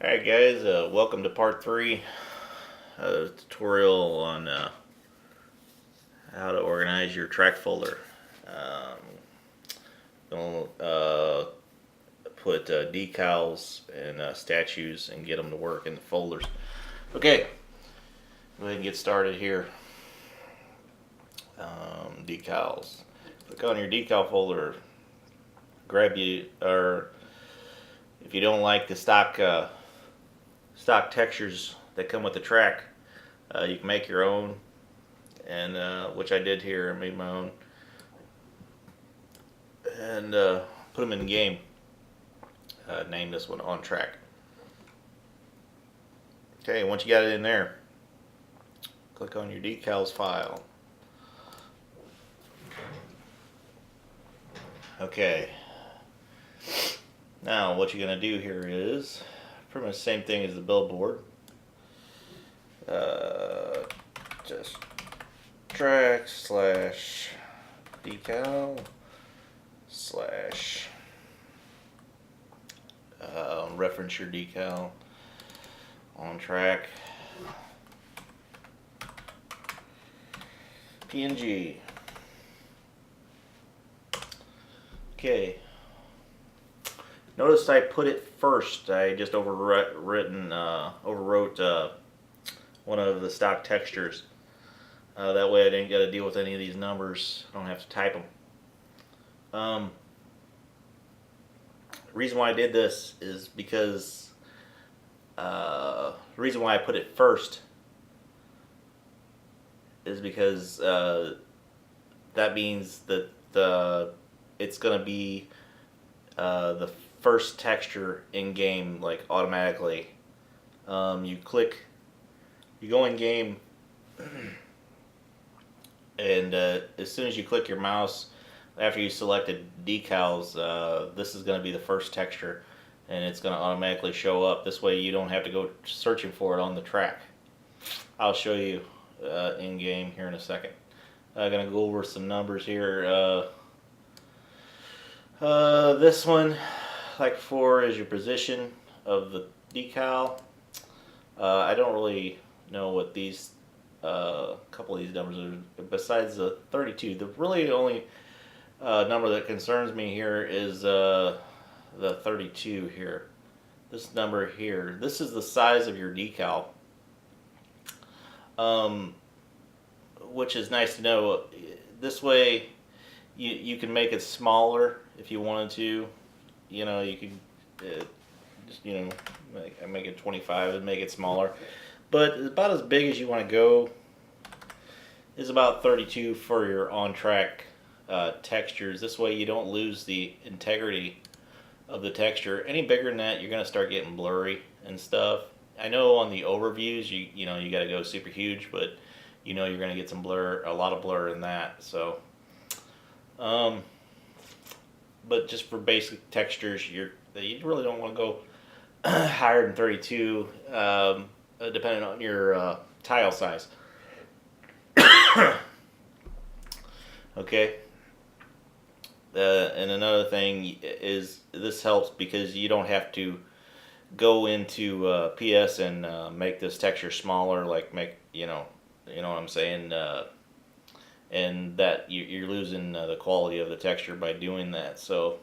Alright guys, welcome to part 3 of the tutorial on how to organize your track folder. Gonna put decals and statues and get them to work in the folders. Okay, go ahead and get started here. Decals. Click on your decal folder. Grab you, or if you don't like the stock textures that come with the track, you can make your own, and which I did here. I made my own and put them in the game. Name this one On Track. Okay, once you got it in there, click on your decals file. Okay, now what you're going to do here is pretty much the same thing as the billboard. Just track slash decal slash reference your decal on track PNG. Okay. Notice I put it first. I just overwrote one of the stock textures. That way I didn't got to deal with any of these numbers. I don't have to type them. The reason why I did this is because the reason why I put it first is because that means that it's going to be the first texture in game, like automatically. You go in game, and as soon as you click your mouse, after you selected decals, this is going to be the first texture, and it's going to automatically show up. This way you don't have to go searching for it on the track. I'll show you in game here in a second. I'm going to go over some numbers here. This one, like before, is your position of the decal. I don't really know what these couple of these numbers are besides the 32. The really only number that concerns me here is the 32 here. This number here. This is the size of your decal, which is nice to know. This way, you can make it smaller if you wanted to. You know, you could just make it 25 and make it smaller. But about as big as you want to go is about 32 for your on-track textures. This way you don't lose the integrity of the texture. Any bigger than that, you're going to start getting blurry and stuff. I know on the overviews, you got to go super huge, but you're going to get some blur, a lot of blur in that. So, but just for basic textures, you really don't want to go higher than 32, depending on your tile size. Okay. And another thing is this helps because you don't have to go into PS and make this texture smaller, like you know what I'm saying, and that you're losing the quality of the texture by doing that. So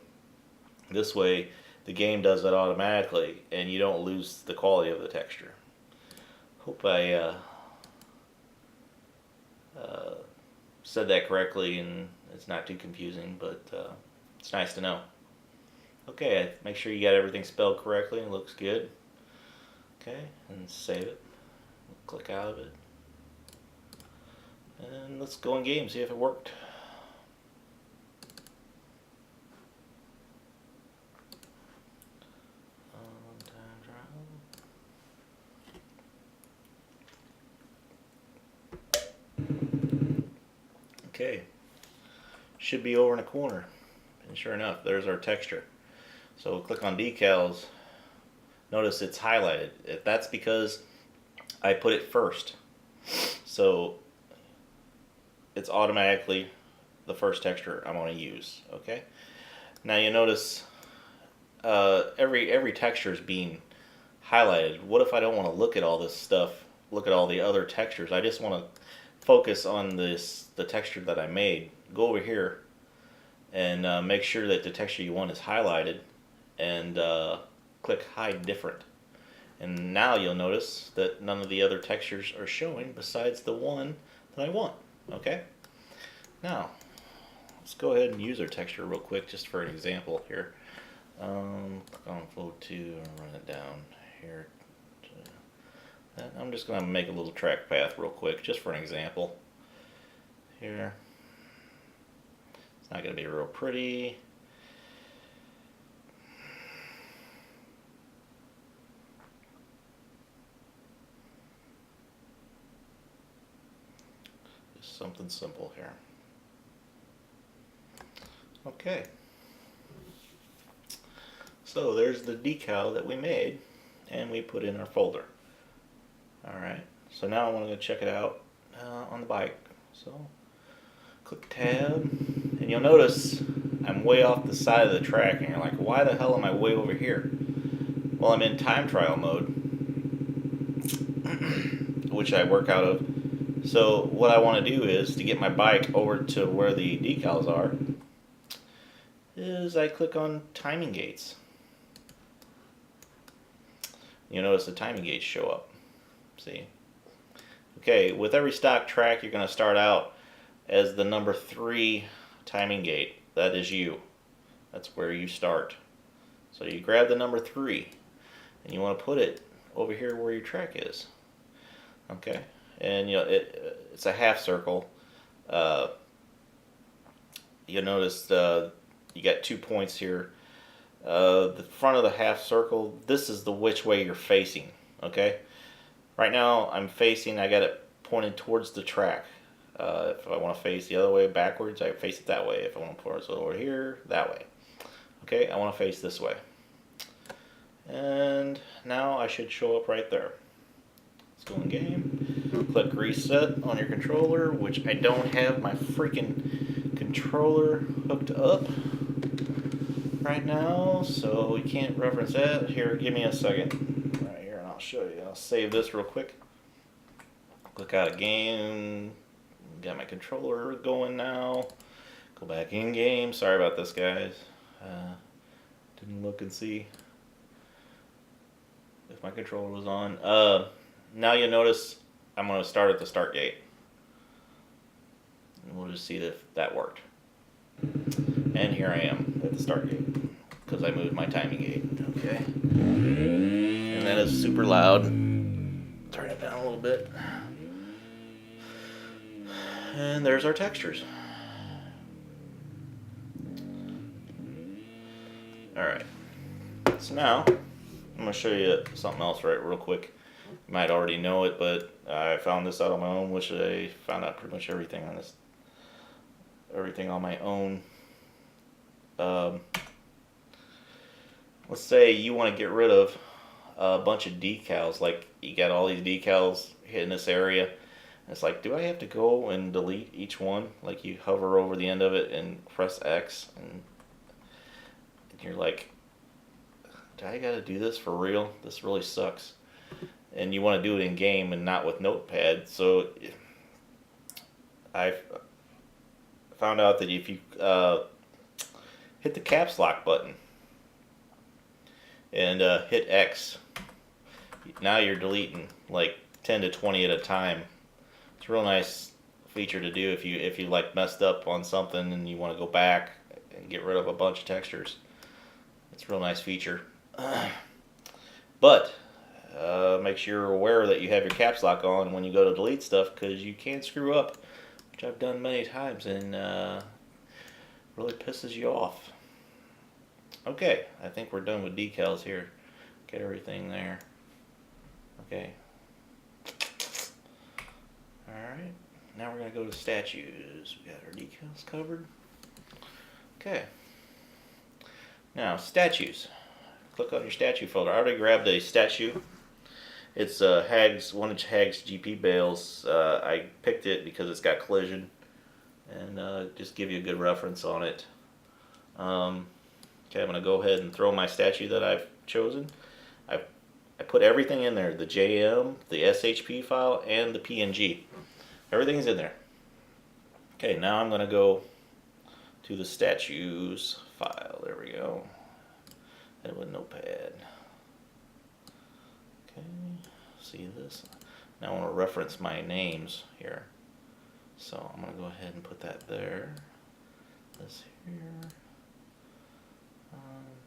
this way the game does it automatically and you don't lose the quality of the texture. Hope I said that correctly and it's not too confusing, but it's nice to know. Okay, make sure you got everything spelled correctly and it looks good. Okay, and save it. Click out of it. And let's go in game, see if it worked. Okay, should be over in a corner, and sure enough, there's our texture. So we'll click on decals. Notice it's highlighted. That's because I put it first, so it's automatically the first texture I'm going to use. Okay, now you notice every texture is being highlighted. What if I don't want to look at all this stuff, look at all the other textures? I just want to focus on the texture that I made. Go over here and make sure that the texture you want is highlighted, and click Hide Different. And now you'll notice that none of the other textures are showing besides the one that I want. Okay? Now, let's go ahead and use our texture real quick just for an example here. Click on Flow 2 and run it down here. I'm just going to make a little track path real quick just for an example. Here. It's not going to be real pretty. Something simple here. Okay. So there's the decal that we made and we put in our folder. Alright, so now I want to go check it out on the bike. So click tab, and you'll notice I'm way off the side of the track, and you're like, why the hell am I way over here? Well, I'm in time trial mode, which I work out of. So what I want to do is to get my bike over to where the decals are is I click on timing gates. You'll notice the timing gates show up. See? Okay, with every stock track you're going to start out as the number 3 timing gate. That is you. That's where you start. So you grab the number 3 and you want to put it over here where your track is. Okay? And it's a half circle. You'll notice you got 2 points here. The front of the half circle, this is the which way you're facing. Okay? Right now I'm facing, I got it pointed towards the track. If I want to face the other way backwards, I face it that way. If I want to put it over here, that way. Okay, I want to face this way. And now I should show up right there. Let's go in game. Click reset on your controller, which I don't have my freaking controller hooked up right now, so we can't reference that. Here, give me a second. Right here, and I'll show you. I'll save this real quick. Click out of game. Got my controller going now. Go back in game. Sorry about this, guys. Didn't look and see if my controller was on. Now you'll notice I'm going to start at the start gate. And we'll just see if that worked. And here I am at the start gate because I moved my timing gate. Okay. And that is super loud. Turn it down a little bit. And there's our textures. Alright. So now, I'm going to show you something else real quick. You might already know it, but I found this out on my own, which I found out pretty much everything on this. Everything on my own. Let's say you want to get rid of a bunch of decals. Like, you got all these decals hitting this area. It's like, do I have to go and delete each one? Like, you hover over the end of it and press X, and you're like, do I gotta do this for real? This really sucks. And you want to do it in game and not with Notepad. So I found out that if you hit the caps lock button and hit X, now you're deleting like 10 to 20 at a time. It's a real nice feature to do if you like messed up on something and you want to go back and get rid of a bunch of textures. It's a real nice feature. But make sure you're aware that you have your caps lock on when you go to delete stuff, because you can screw up, which I've done many times, and really pisses you off. Okay, I think we're done with decals here. Get everything there. Okay. Alright, now we're going to go to statues. We got our decals covered. Okay. Now, statues. Click on your statue folder. I already grabbed a statue. It's one of Hags GP bales. I picked it because it's got collision, and just give you a good reference on it. Okay, I'm going to go ahead and throw my statue that I've chosen. I've I put everything in there, the JM, the SHP file, and the PNG. Everything's in there. Okay, now I'm going to go to the statues file. There we go. And with Notepad. Okay, see this? Now I want to reference my names here. So I'm going to go ahead and put that there. This here.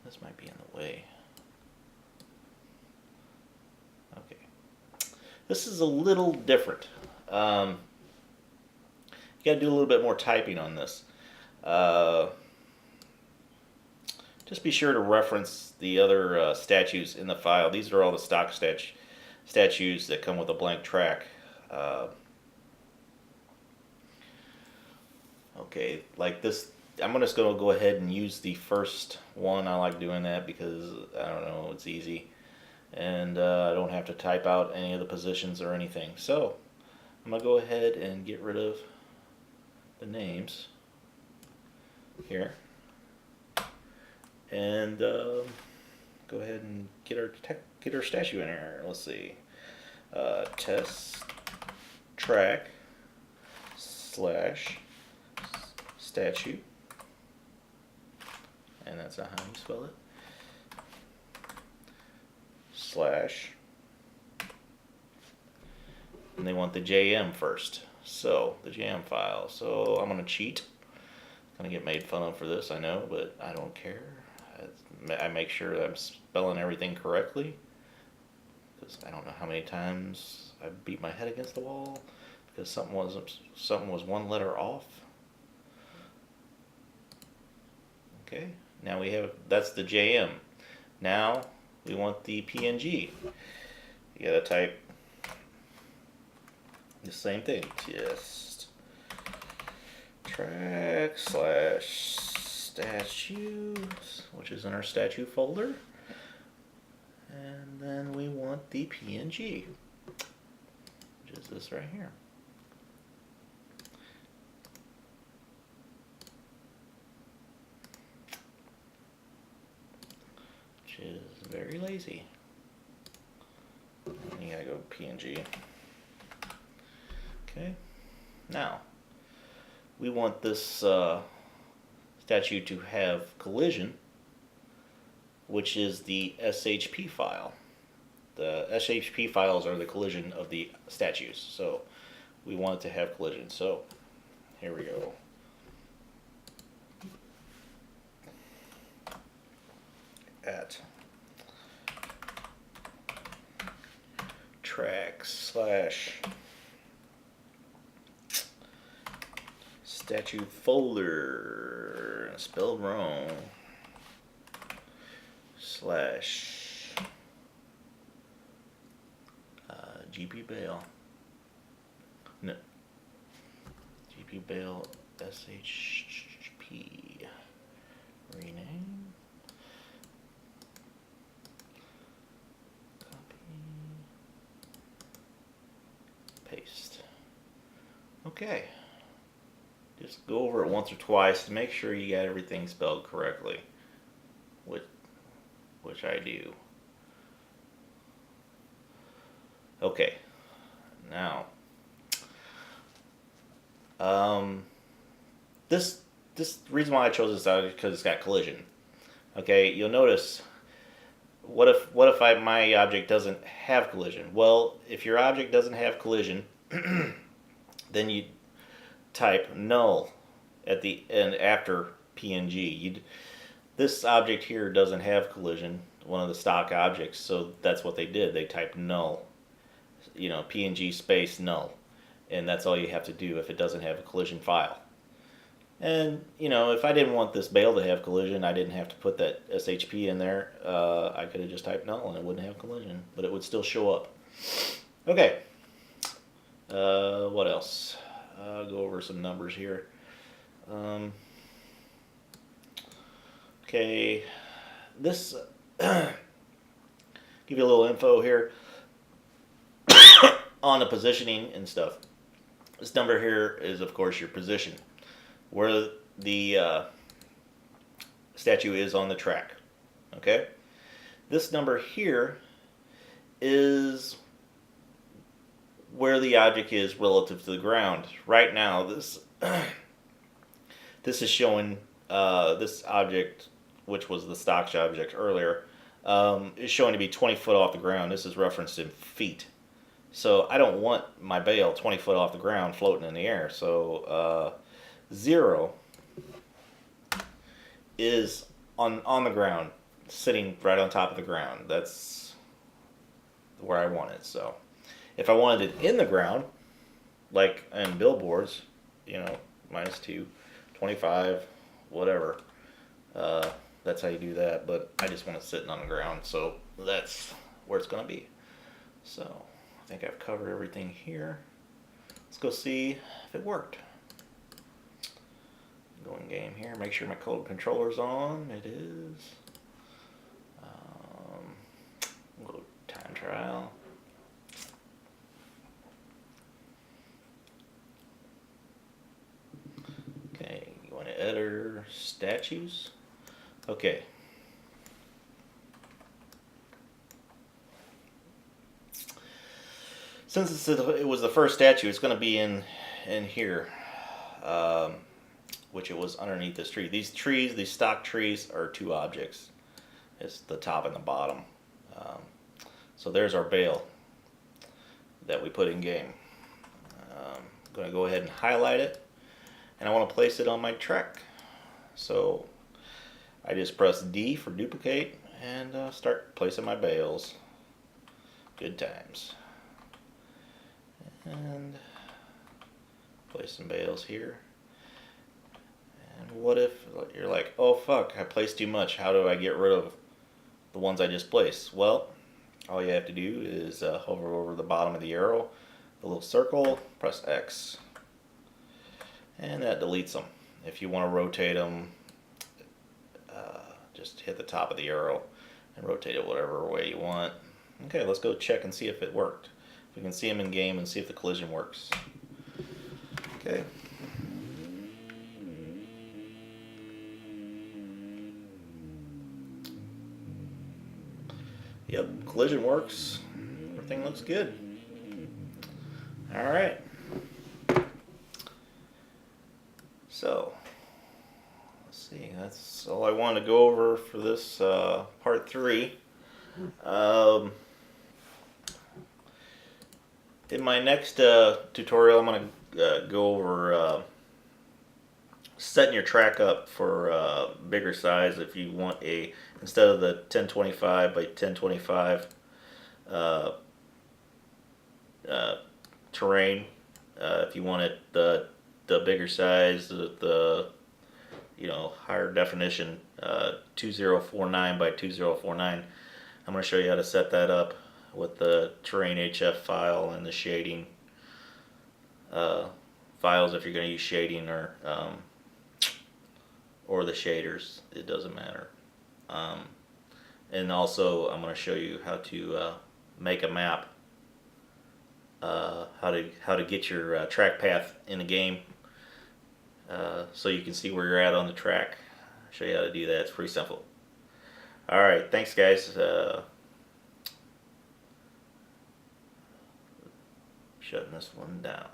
This might be in the way. Okay. This is a little different. You got to do a little bit more typing on this. Just be sure to reference the other statues in the file. These are all the stock statues that come with a blank track. Okay, like this, I'm just going to go ahead and use the first one. I like doing that because, I don't know, it's easy. And I don't have to type out any of the positions or anything. So, I'm going to go ahead and get rid of the names here. And go ahead and get our statue in here. Let's see. Test track / statue. And that's not how you spell it. / and they want the JM first. So the JM file. So I'm gonna cheat. Gonna get made fun of for this, I know, but I don't care. I make sure that I'm spelling everything correctly, because I don't know how many times I beat my head against the wall because something was one letter off. Okay, now we have, that's the JM. Now we want the PNG. You gotta type the same thing. Just track / statues, which is in our statue folder. And then we want the PNG, which is this right here. Which is very lazy. And you gotta go PNG. Okay. Now, we want this statue to have collision, which is the SHP file. The SHP files are the collision of the statues, so we want it to have collision. So here we go. At track / statue folder, spelled wrong, / GP Bale. No. GP Bale SHP. Rename. Copy. Paste. Okay. Just go over it once or twice to make sure you got everything spelled correctly, which I do. Okay, now this reason why I chose this out is because it's got collision. Okay, you'll notice. What if my object doesn't have collision? Well, if your object doesn't have collision, then you type null at the end after PNG. This object here doesn't have collision, one of the stock objects, so that's what they did. They typed null, PNG space null, and that's all you have to do if it doesn't have a collision file. And if I didn't want this bale to have collision, I didn't have to put that SHP in there. I could have just typed null and it wouldn't have collision, but it would still show up. Okay, what else? I'll go over some numbers here. Okay, this give you a little info here on the positioning and stuff. This number here is, of course, your position, where the statue is on the track. Okay, this number here is where the object is relative to the ground. Right now, this this is showing this object, which was the stock object earlier, is showing to be 20 foot off the ground. This is referenced in feet. So I don't want my bale 20 foot off the ground floating in the air. So 0 is on the ground, sitting right on top of the ground. That's where I want it. So if I wanted it in the ground, like in billboards, -2, 25, whatever. That's how you do that. But I just want it sitting on the ground, so that's where it's going to be. So I think I've covered everything here. Let's go see if it worked. Go in game here, make sure my controller's on. It is. We'll go time trial. Okay, you want to editor statues? Okay. Since it was the first statue, it's going to be in here. Which it was underneath this tree. These trees, these stock trees, are 2 objects. It's the top and the bottom. So there's our bale that we put in game. I'm going to go ahead and highlight it, and I want to place it on my track. So I just press D for duplicate and start placing my bales. Good times. And place some bales here. And what if you're like, oh fuck, I placed too much. How do I get rid of the ones I just placed? Well, all you have to do is hover over the bottom of the arrow, the little circle, press X. And that deletes them. If you want to rotate them, just hit the top of the arrow and rotate it whatever way you want. Okay, let's go check and see if it worked. If we can see them in game and see if the collision works. Okay. Yep, collision works. Everything looks good. All right. So, let's see. That's all I want to go over for this part 3. In my next tutorial, I'm going to go over setting your track up for bigger size. If you want instead of the 1025 by 1025 terrain, if you want it the bigger size, the higher definition, 2049 by 2049, I'm going to show you how to set that up with the terrain HF file and the shading files if you're going to use shading or the shaders. It doesn't matter. And also I'm going to show you how to make a map, how to get your track path in the game, so you can see where you're at on the track. I'll show you how to do that. It's pretty simple. Alright, thanks guys. Shutting this one down.